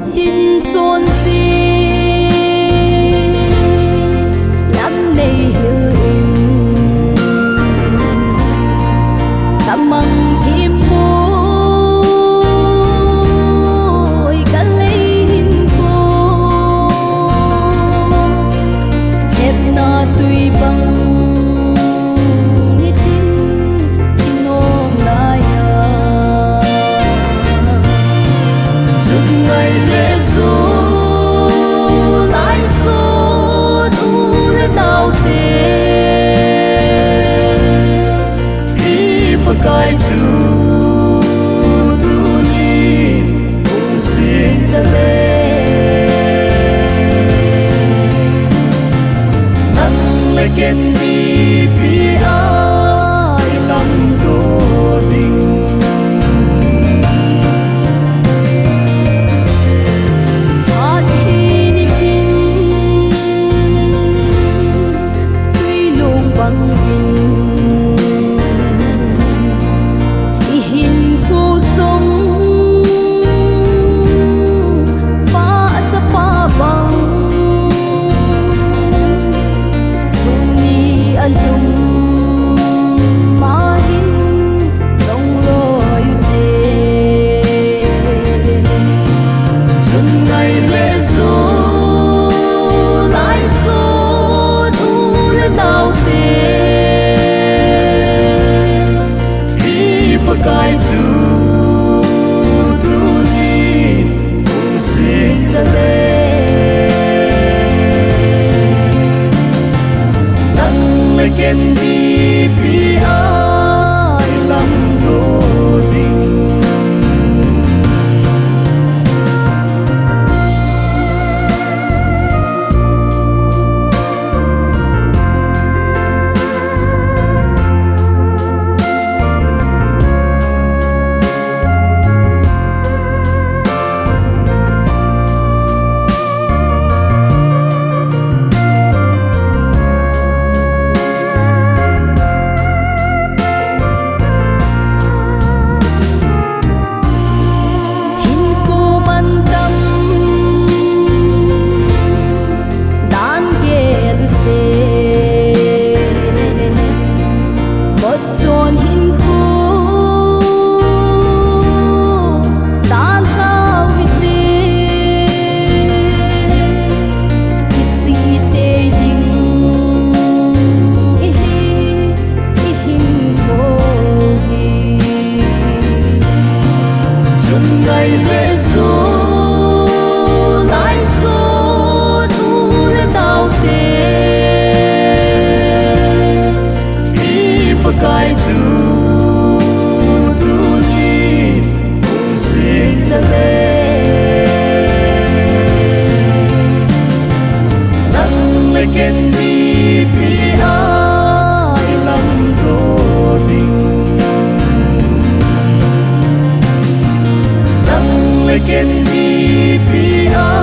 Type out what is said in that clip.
tin xuân si lắm này hiểu hình tâm măng thêm vui cả lấy hình cô thép na tuy bằng cõi chu tu ni cùng xuyên ta nắng lại kiến đi bi ai lòng đô tình hát đi đi tin tuy luôn bằng hình cõi chu tu ni cùng xuyên ta nắng lại kiến đi bi ai lòng đô tình ngày lễ ru lại số tu lên tao tê đi qua cõi chu tu ni cùng xuyên ta nắng lại kiến đi bi ai lòng đô tình kiến đi bi ai